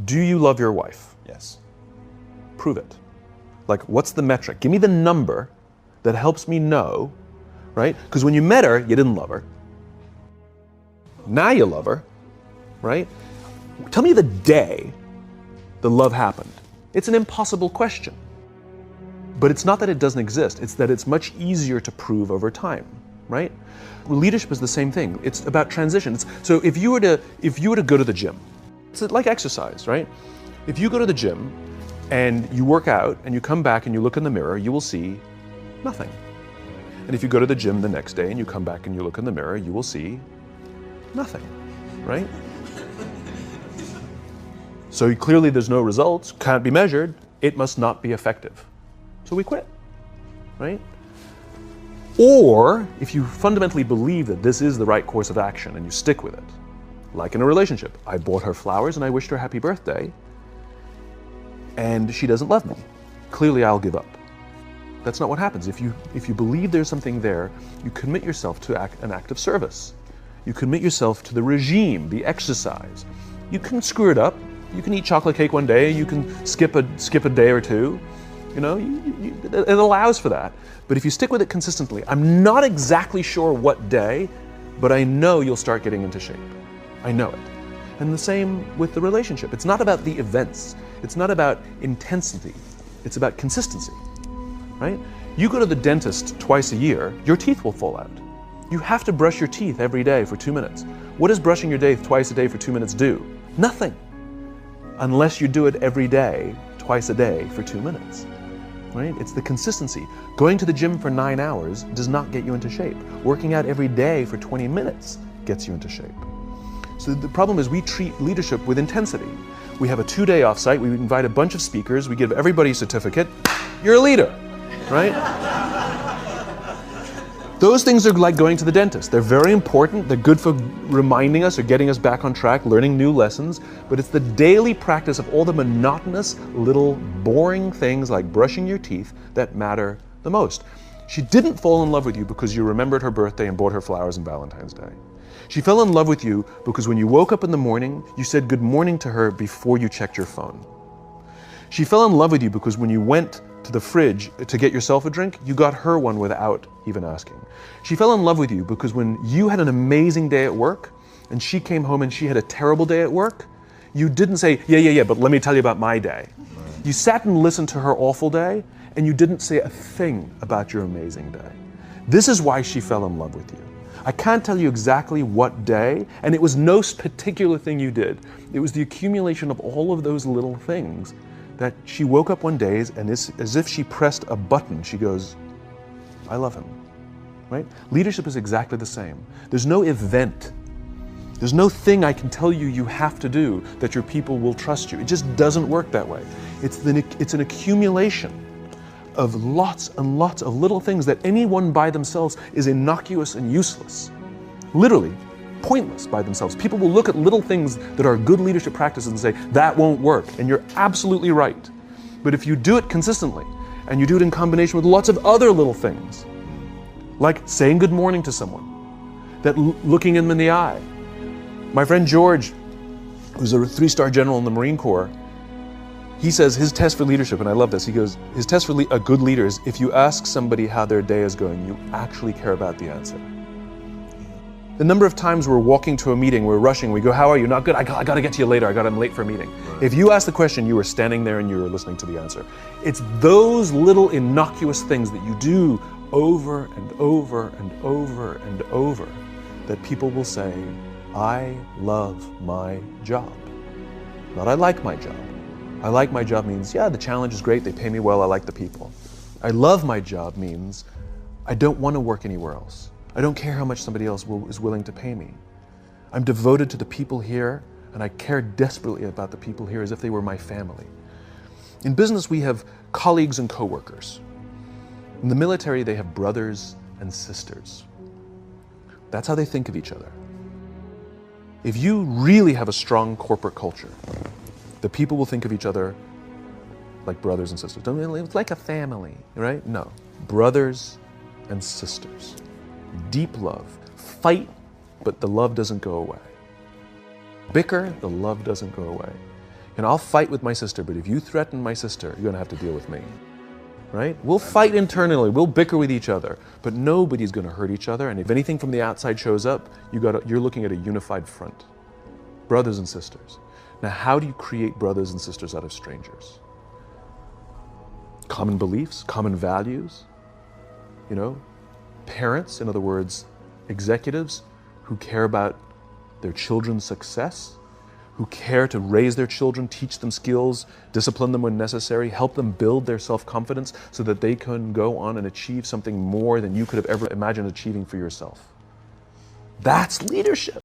Do you love your wife? Yes. Prove it. Like, what's the metric? Give me the number that helps me know, right? Because when you met her, you didn't love her. Now you love her, right? Tell me the day the love happened. It's an impossible question. But it's not that it doesn't exist, it's that it's much easier to prove over time, right? Leadership is the same thing. It's about transition. So if you were to go to the gym, it's like exercise, right? If you go to the gym and you work out and you come back and you look in the mirror, you will see nothing. And if you go to the gym the next day and you come back and you look in the mirror, you will see nothing, right? So clearly there's no results, can't be measured, it must not be effective. So we quit, right? Or if you fundamentally believe that this is the right course of action and you stick with it, like in a relationship, I bought her flowers and I wished her happy birthday, and she doesn't love me. Clearly I'll give up. That's not what happens. If you believe there's something there, you commit yourself to an act of service. You commit yourself to the regime, the exercise. You can screw it up. You can eat chocolate cake one day, you can skip a day or two. You know, it allows for that. But if you stick with it consistently, I'm not exactly sure what day, but I know you'll start getting into shape. I know it. And the same with the relationship. It's not about the events. It's not about intensity. It's about consistency, right? You go to the dentist twice a year, your teeth will fall out. You have to brush your teeth every day for 2 minutes. What does brushing your teeth twice a day for 2 minutes do? Nothing. Unless you do it every day, twice a day for 2 minutes. Right? It's the consistency. Going to the gym for 9 hours does not get you into shape. Working out every day for 20 minutes gets you into shape. So the problem is we treat leadership with intensity. We have a 2-day offsite, we invite a bunch of speakers, we give everybody a certificate, you're a leader, right? Those things are like going to the dentist. They're very important, they're good for reminding us or getting us back on track, learning new lessons, but it's the daily practice of all the monotonous, little, boring things like brushing your teeth that matter the most. She didn't fall in love with you because you remembered her birthday and bought her flowers on Valentine's Day. She fell in love with you because when you woke up in the morning, you said good morning to her before you checked your phone. She fell in love with you because when you went to the fridge to get yourself a drink, you got her one without even asking. She fell in love with you because when you had an amazing day at work and she came home and she had a terrible day at work, you didn't say, yeah, but let me tell you about my day. You sat and listened to her awful day and you didn't say a thing about your amazing day. This is why she fell in love with you. I can't tell you exactly what day, and it was no particular thing you did. It was the accumulation of all of those little things that she woke up one day and as if she pressed a button, she goes, I love him, right? Leadership is exactly the same. There's no event. There's no thing I can tell you have to do that your people will trust you. It just doesn't work that way. It's an accumulation of lots and lots of little things that anyone by themselves is innocuous and useless. Literally, pointless by themselves. People will look at little things that are good leadership practices and say, that won't work, and you're absolutely right. But if you do it consistently, and you do it in combination with lots of other little things, like saying good morning to someone, that looking them in the eye. My friend George, who's a 3-star general in the Marine Corps, he says his test for leadership, and I love this, he goes, his test for a good leader is if you ask somebody how their day is going, you actually care about the answer. The number of times we're walking to a meeting, we're rushing, we go, how are you? Not good, I got to get to you later, I'm late for a meeting. Right. If you ask the question, you were standing there and you were listening to the answer. It's those little innocuous things that you do over and over and over and over that people will say, I love my job. Not I like my job. I like my job means, yeah, the challenge is great, they pay me well, I like the people. I love my job means I don't want to work anywhere else. I don't care how much somebody else is willing to pay me. I'm devoted to the people here, and I care desperately about the people here as if they were my family. In business, we have colleagues and coworkers. In the military, they have brothers and sisters. That's how they think of each other. If you really have a strong corporate culture, the people will think of each other like brothers and sisters. It's like a family, right? No, brothers and sisters. Deep love. Fight, but the love doesn't go away. Bicker, the love doesn't go away. And I'll fight with my sister, but if you threaten my sister, you're going to have to deal with me. Right? We'll fight internally, we'll bicker with each other, but nobody's going to hurt each other. And if anything from the outside shows up, you're looking at a unified front. Brothers and sisters. Now, how do you create brothers and sisters out of strangers? Common beliefs, common values, parents, in other words, executives who care about their children's success, who care to raise their children, teach them skills, discipline them when necessary, help them build their self-confidence so that they can go on and achieve something more than you could have ever imagined achieving for yourself. That's leadership.